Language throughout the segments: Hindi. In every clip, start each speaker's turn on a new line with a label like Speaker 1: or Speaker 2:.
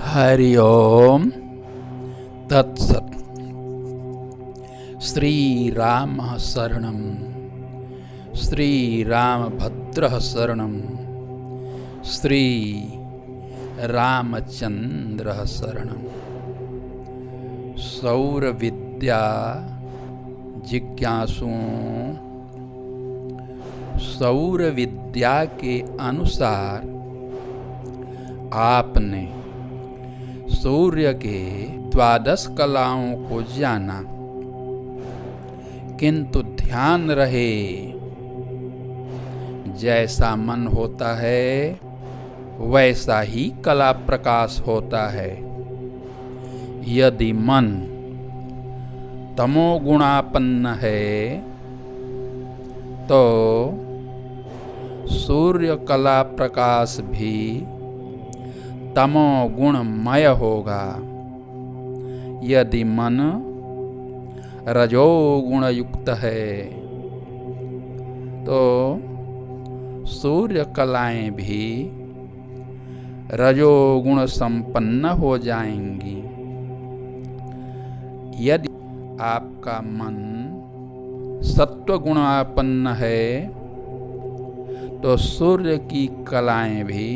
Speaker 1: हरि ओम तत्सत्। श्रीरामः शरणं, श्रीरामभद्रः शरणं, श्रीरामचन्द्रः शरणं। सौरविद्या जिज्ञासुओं, सौरविद्या के अनुसार आपने सूर्य के 12 कलाओं को जाना, किंतु ध्यान रहे जैसा मन होता है वैसा ही कला प्रकाश होता है। यदि मन तमोगुणापन्न है तो सूर्य कला प्रकाश भी तमोगुणमय होगा। यदि मन रजोगुण युक्त है तो सूर्य कलाएं भी रजोगुण संपन्न हो जाएंगी। यदि आपका मन सत्वगुणापन्न है तो सूर्य की कलाएं भी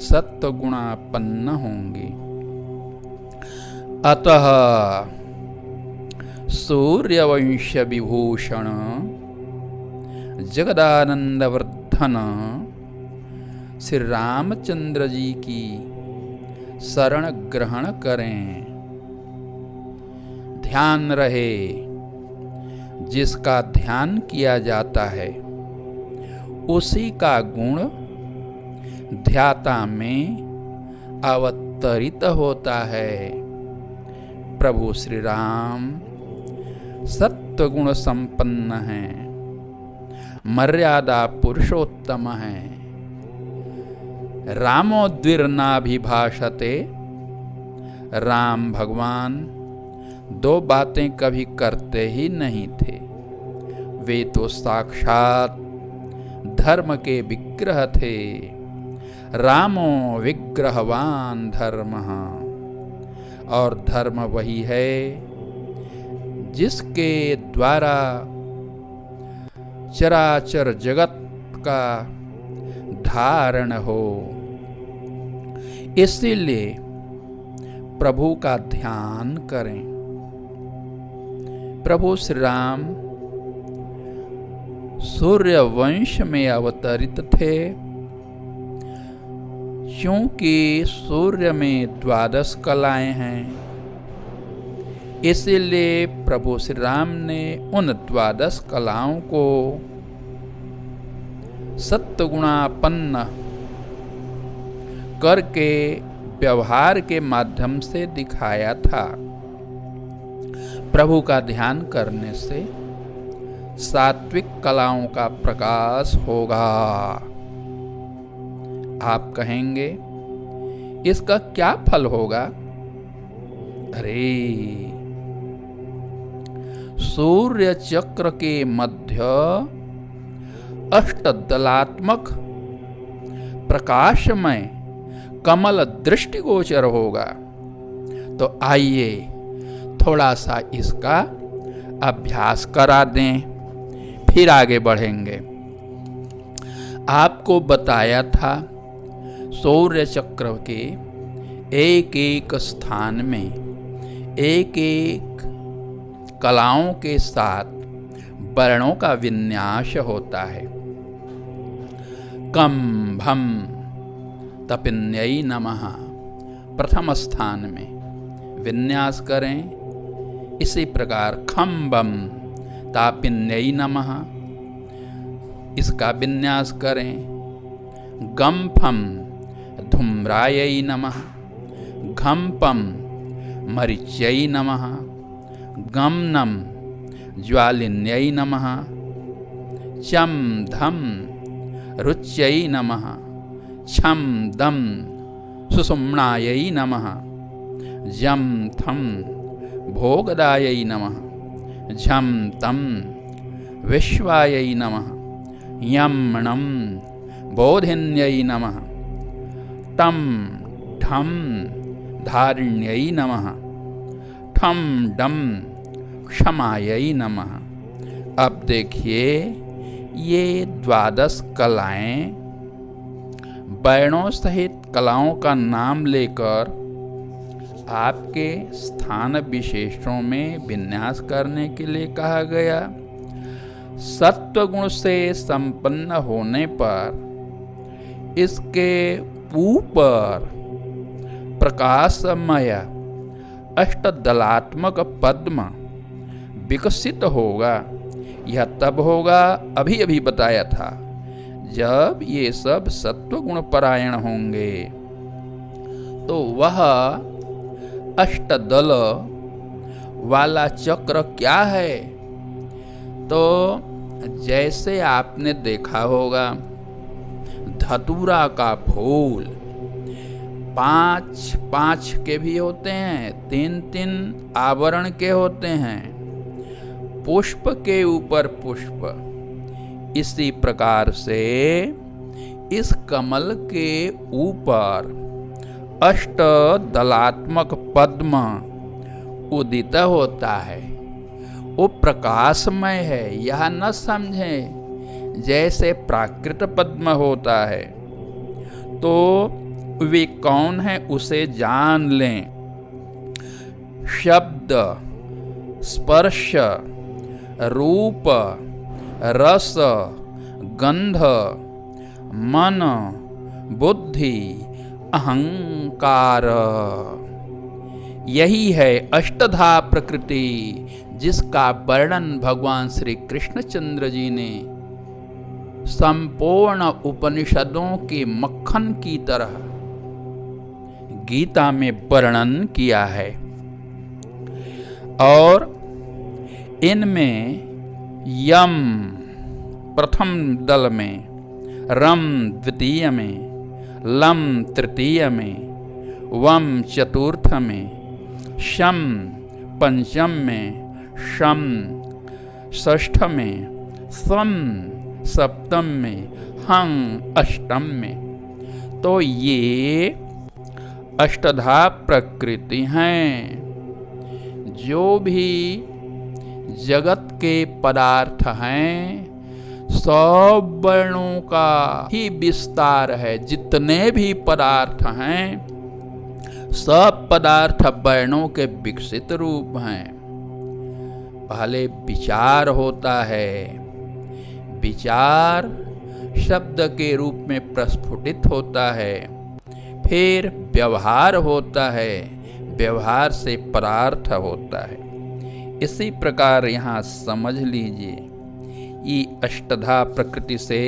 Speaker 1: सत्वगुणापन्न होंगी। अतः सूर्यवंश विभूषण जगदानंदवर्धन श्री रामचंद्र जी की शरण ग्रहण करें। ध्यान रहे जिसका ध्यान किया जाता है उसी का गुण ध्याता में अवतरित होता है। प्रभु श्री राम सत्वगुण संपन्न हैं, मर्यादा पुरुषोत्तम हैं। रामोद्विर्नाभिभाषते, राम भगवान दो बातें कभी करते ही नहीं थे। वे तो साक्षात धर्म के विग्रह थे। रामो विग्रहवान धर्मः, और धर्म वही है जिसके द्वारा चराचर जगत का धारण हो। इसीलिए प्रभु का ध्यान करें। प्रभु श्री राम सूर्य वंश में अवतरित थे। क्योंकि सूर्य में 12 कलाएं हैं, इसीलिए प्रभु श्री राम ने उन 12 कलाओं को सत्वगुणापन्न करके व्यवहार के माध्यम से दिखाया था। प्रभु का ध्यान करने से सात्विक कलाओं का प्रकाश होगा। आप कहेंगे इसका क्या फल होगा? अरे, सूर्य चक्र के मध्य अष्टदलात्मक प्रकाशमय कमल दृष्टिगोचर होगा। तो आइए थोड़ा सा इसका अभ्यास करा दें, फिर आगे बढ़ेंगे। आपको बताया था सूर्य चक्र के एक एक स्थान में एक एक कलाओं के साथ वर्णों का विन्यास होता है। कम भम तपिन्यै नमः प्रथम स्थान में विन्यास करें। इसी प्रकार खम बम तापिन्यै नमः इसका विन्यास करें। गम फम धूम्रायै नमः, घम पम मरीच्यै नमः, गम नम ज्वालिन्यै नमः, चम धम रुच्यै नमः, छम दम सुषुम्नायै नमः, जम थम भोगदायै नमः, झम तम विश्वायै नमः, यम णम बोधिन्यै नमः, टम ढम धारिण्यै नमः, ठम डम क्षमायै नमः। अब देखिए, ये 12 कलाएं वर्णों सहित कलाओं का नाम लेकर आपके स्थान विशेषों में विन्यास करने के लिए कहा गया। सत्वगुण से संपन्न होने पर इसके ऊपर प्रकाशमय अष्टदलात्मक पद्म विकसित होगा। यह तब होगा, अभी अभी बताया था, जब ये सब सत्वगुण परायण होंगे। तो वह अष्टदल वाला चक्र क्या है? तो जैसे आपने देखा होगा धतूरा का फूल 5-5 के भी होते हैं, 3-3 आवरण के होते हैं, पुष्प के ऊपर पुष्प। इसी प्रकार से इस कमल के ऊपर अष्टदलात्मक पद्म उदित होता है। वो प्रकाशमय है, यह न समझें जैसे प्राकृत पद्म होता है। तो वे कौन है उसे जान लें। शब्द, स्पर्श, रूप, रस, गंध, मन, बुद्धि, अहंकार, यही है अष्टधा प्रकृति, जिसका वर्णन भगवान श्री कृष्णचंद्र जी ने संपूर्ण उपनिषदों के मक्खन की तरह गीता में वर्णन किया है। और इनमें यम प्रथम दल में, रम द्वितीय में, लम तृतीय में, वम चतुर्थ में, शम पंचम में, शम षष्ठ में, सम सप्तम में, हंग अष्टम में। तो ये अष्टधा प्रकृति हैं। जो भी जगत के पदार्थ हैं सब वर्णों का ही विस्तार है। जितने भी पदार्थ हैं सब पदार्थ वर्णों के विकसित रूप हैं। पहले विचार होता है, विचार शब्द के रूप में प्रस्फुटित होता है, फिर व्यवहार होता है, व्यवहार से पदार्थ होता है। इसी प्रकार यहाँ समझ लीजिए, ये अष्टधा प्रकृति से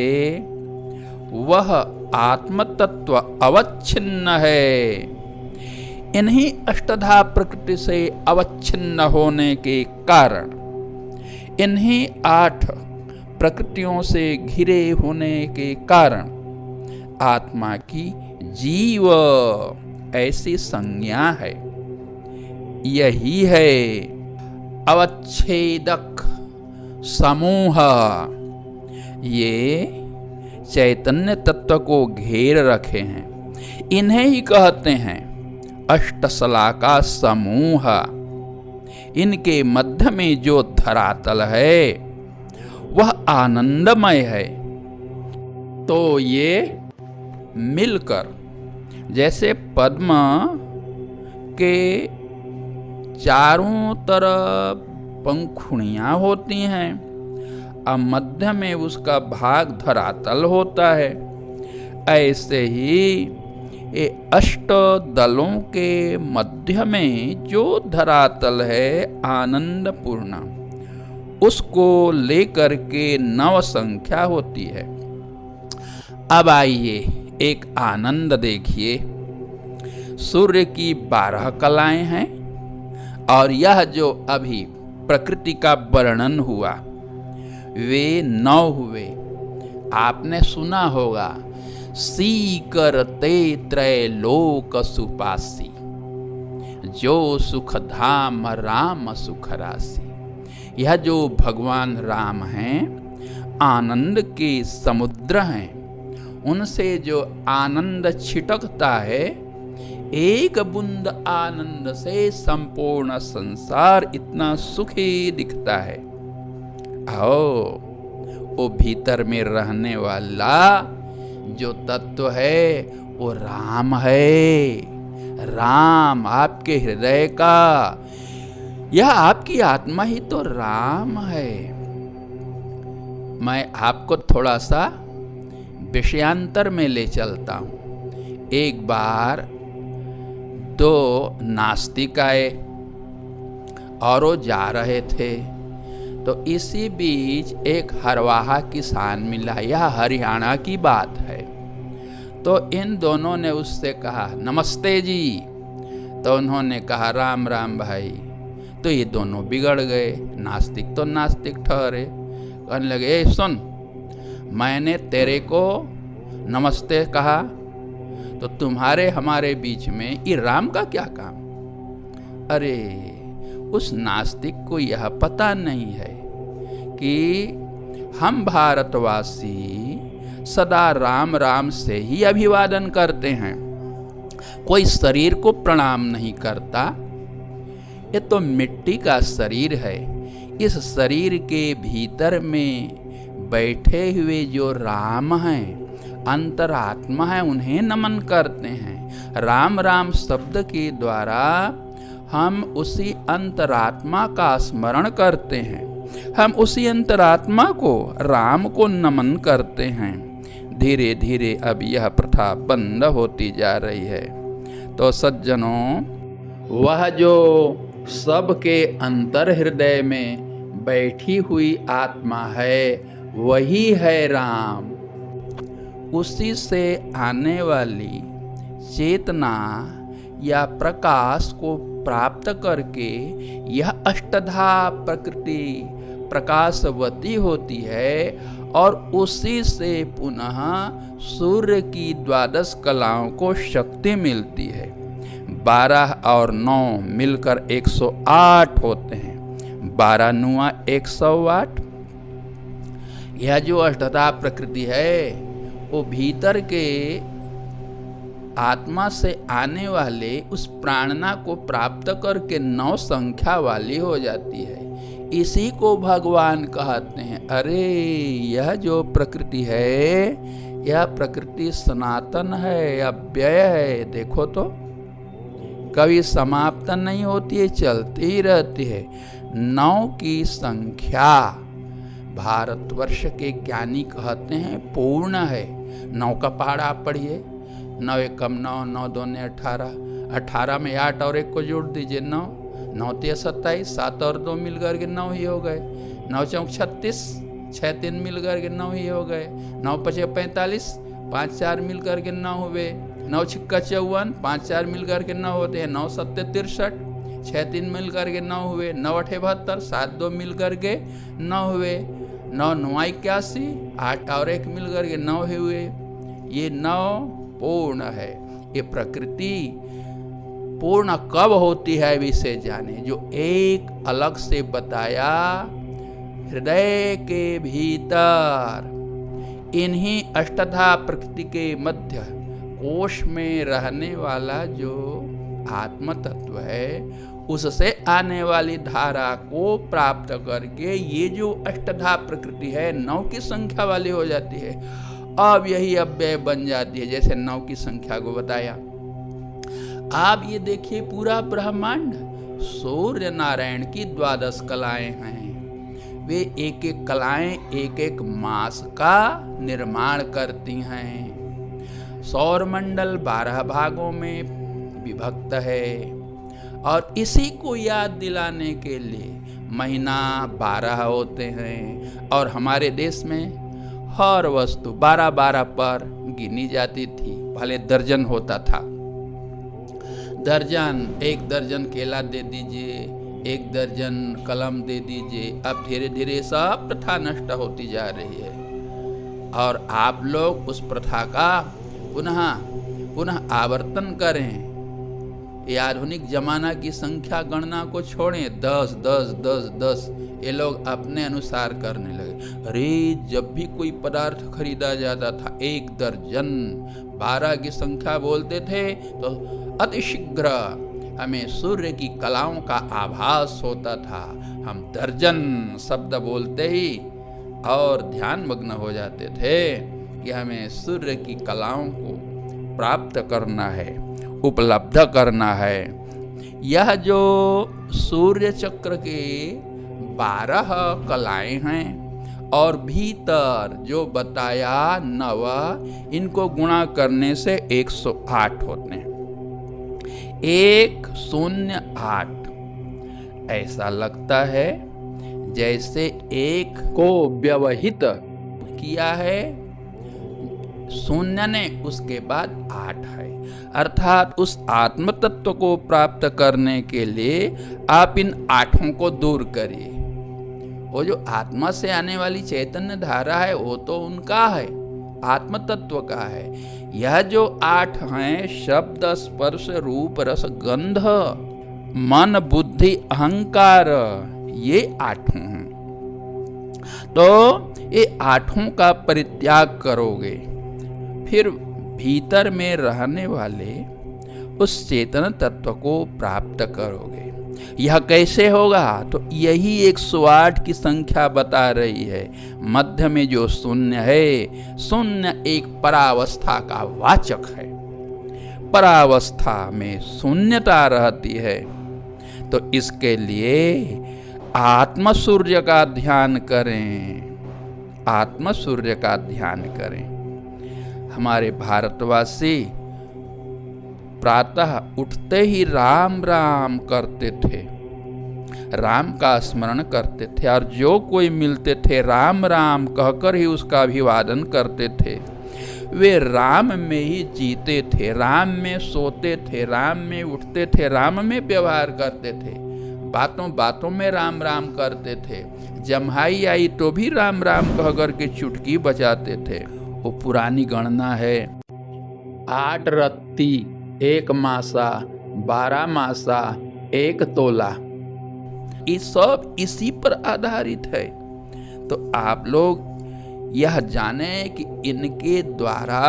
Speaker 1: वह आत्म तत्व अवच्छिन्न है। इन्हीं अष्टधा प्रकृति से अवच्छिन्न होने के कारण, इन्हीं 8 प्रकृतियों से घिरे होने के कारण आत्मा की जीव ऐसी संज्ञा है। यही है अवच्छेदक समूह। ये चैतन्य तत्व को घेर रखे हैं। इन्हें ही कहते हैं अष्टशलाका समूह। इनके मध्य में जो धरातल है वह आनंदमय है। तो ये मिलकर जैसे पद्म के चारों तरफ पंखुड़ियां होती हैं, अब मध्य में उसका भाग धरातल होता है, ऐसे ही ये अष्ट दलों के मध्य में जो धरातल है आनंदपूर्ण, उसको लेकर के 9 संख्या होती है। अब आइए एक आनंद देखिए। सूर्य की 12 कलाएं हैं और यह जो अभी प्रकृति का वर्णन हुआ वे 9 हुए। आपने सुना होगा सीकर ते त्रैलोक सुपासी, जो सुख धाम राम सुख राशि। यह जो भगवान राम हैं आनंद के समुद्र हैं। उनसे जो आनंद छिटकता है, एक बूंद आनंद से संपूर्ण संसार इतना सुखी दिखता है। आओ, वो भीतर में रहने वाला जो तत्व है वो राम है। राम आपके हृदय का, यह आपकी आत्मा ही तो राम है। मैं आपको थोड़ा सा विषयांतर में ले चलता हूं। एक बार 2 नास्तिक आए और वो जा रहे थे, तो इसी बीच एक हरवाहा किसान मिला। यह हरियाणा की बात है। तो इन दोनों ने उससे कहा नमस्ते जी। तो उन्होंने कहा राम राम भाई। तो ये दोनों बिगड़ गए। नास्तिक तो नास्तिक ठहरे, कहने लगे ए सुन, मैंने तेरे को नमस्ते कहा तो तुम्हारे हमारे बीच में ये राम का क्या काम। अरे उस नास्तिक को यह पता नहीं है कि हम भारतवासी सदा राम राम से ही अभिवादन करते हैं, कोई शरीर को प्रणाम नहीं करता। ये तो मिट्टी का शरीर है। इस शरीर के भीतर में बैठे हुए जो राम हैं, अंतरात्मा है, उन्हें नमन करते हैं। राम राम शब्द के द्वारा हम उसी अंतरात्मा का स्मरण करते हैं। हम उसी अंतरात्मा को, राम को नमन करते हैं। धीरे धीरे अब यह प्रथा बंद होती जा रही है। तो सज्जनों, वह जो सबके अंतर हृदय में बैठी हुई आत्मा है वही है राम। उसी से आने वाली चेतना या प्रकाश को प्राप्त करके यह अष्टधा प्रकृति प्रकाशवती होती है और उसी से पुनः सूर्य की 12 कलाओं को शक्ति मिलती है। 12 और 9 मिलकर 108 होते हैं। 12 नुआ 108। यह जो अष्टधा प्रकृति है वो भीतर के आत्मा से आने वाले उस प्राणना को प्राप्त करके 9 संख्या वाली हो जाती है। इसी को भगवान कहते हैं अरे यह जो प्रकृति है, यह प्रकृति सनातन है, अव्यय है। देखो तो कभी समाप्त नहीं होती है, चलती ही रहती है। 9 की संख्या भारतवर्ष के ज्ञानी कहते हैं पूर्ण है। 9 का पहाड़ आप पढ़िए, 9 एकम 9, 9 दूने 18, 18 में 8 और 1 को जोड़ दीजिए 9, 9 3 27, 7 और 2 मिल करके 9 ही हो गए। 9 चौक 36, 6 3 मिल करके 9 ही हो गए। 9 5 45, 5 4 मिल करके 9 हुए। 9 6 54, 5 4 मिल करके 9 होते हैं। 9 7 63, 6 3 मिल करके 9 हुए। 9 8 72, 7 2 मिल करके 9 हुए। 9 9 81, 8 और 1 मिल करके 9 हुए। ये 9 पूर्ण है। ये प्रकृति पूर्ण कब होती है विषय जाने, जो एक अलग से बताया हृदय के भीतर इन्हीं अष्टधा प्रकृति के मध्य कोश में रहने वाला जो आत्म तत्व है, उससे आने वाली धारा को प्राप्त करके ये जो अष्टधा प्रकृति है 9 की संख्या वाली हो जाती है। अब यही अव्यय बन जाती है, जैसे 9 की संख्या को बताया। आप ये देखिए पूरा ब्रह्मांड सूर्य नारायण की 12 कलाएं हैं। वे एक एक कलाएं एक एक मास का निर्माण करती हैं। सौर मंडल 12 भागों में विभक्त है और इसी को याद दिलाने के लिए महीना 12 होते हैं और हमारे देश में हर वस्तु 12-12 पर गिनी जाती थी। पहले दर्जन होता था, दर्जन, 1 दर्जन केला दे दीजिए, 1 दर्जन कलम दे दीजिए। अब धीरे धीरे सब प्रथा नष्ट होती जा रही है और आप लोग उस प्रथा का पुनः आवर्तन करें। ये आधुनिक जमाना की संख्या गणना को छोड़ें, 10 10 10 10 ये लोग अपने अनुसार करने लगे। अरे जब भी कोई पदार्थ खरीदा जाता था 1 दर्जन 12 की संख्या बोलते थे तो अतिशीघ्र हमें सूर्य की कलाओं का आभास होता था। हम दर्जन शब्द बोलते ही और ध्यान मग्न हो जाते थे कि हमें सूर्य की कलाओं को प्राप्त करना है, उपलब्ध करना है। यह जो सूर्य चक्र के 12 कलाएं हैं और भीतर जो बताया 9, इनको गुणा करने से 108 होते हैं। 108 ऐसा लगता है जैसे एक को व्यवहित किया है शून्य ने, उसके बाद 8 है। अर्थात उस आत्म तत्व को प्राप्त करने के लिए आप इन 8 को दूर करिए। वो जो आत्मा से आने वाली चैतन्य धारा है वो तो उनका है, आत्म तत्व का है। यह जो 8 हैं, शब्द स्पर्श रूप रस गंध मन बुद्धि अहंकार, ये 8 हैं। तो ये 8 का परित्याग करोगे, फिर भीतर में रहने वाले उस चेतन तत्व को प्राप्त करोगे। यह कैसे होगा? तो यही 108 की संख्या बता रही है। मध्य में जो शून्य है, शून्य एक परावस्था का वाचक है। परावस्था में शून्यता रहती है। तो इसके लिए आत्म सूर्य का ध्यान करें, आत्म सूर्य का ध्यान करें। हमारे भारतवासी प्रातः उठते ही राम राम करते थे, राम का स्मरण करते थे और जो कोई मिलते थे राम राम कहकर ही उसका अभिवादन करते थे। वे राम में ही जीते थे, राम में सोते थे, राम में उठते थे, राम में व्यवहार करते थे, बातों बातों में राम राम करते थे। जम्हाई आई तो भी राम राम कहकर के चुटकी बजाते थे। वो पुरानी गणना है, 8 रत्ती 1 मासा, 12 मासा 1 तोला, ये सब इसी पर आधारित है। तो आप लोग यह जाने कि इनके द्वारा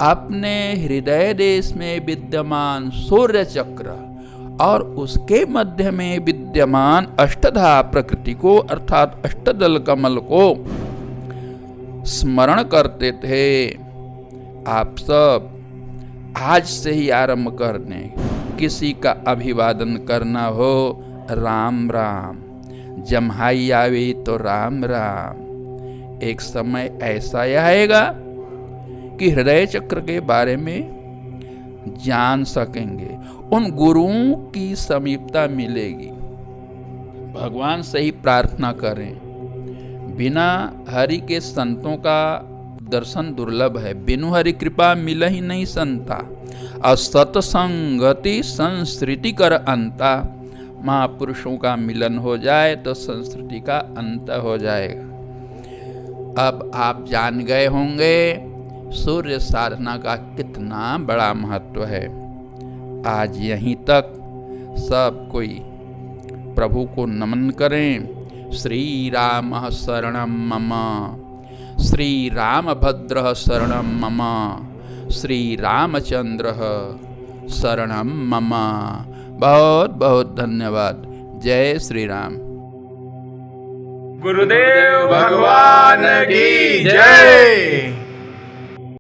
Speaker 1: अपने हृदय देश में विद्यमान सूर्य चक्र और उसके मध्य में विद्यमान अष्टधा प्रकृति को अर्थात अष्टदल कमल को स्मरण करते थे। आप सब आज से ही आरंभ करने, किसी का अभिवादन करना हो राम राम, जम्हाई आवे तो राम राम। एक समय ऐसा आएगा कि हृदय चक्र के बारे में जान सकेंगे, उन गुरुओं की समीपता मिलेगी। भगवान से ही प्रार्थना करें, बिना हरि के संतों का दर्शन दुर्लभ है। बिनु हरि कृपा मिल ही नहीं संता, और सत्संगति संस्कृति कर अंता। महापुरुषों का मिलन हो जाए तो संस्कृति का अंत हो जाएगा। अब आप जान गए होंगे सूर्य साधना का कितना बड़ा महत्व है। आज यहीं तक सब कोई प्रभु को नमन करें। श्री राम शरणं मम, श्री रामभद्र शरणं मम, श्री रामचंद्र शरणं मम। बहुत बहुत धन्यवाद। जय श्री राम।
Speaker 2: गुरुदेव भगवान की जय।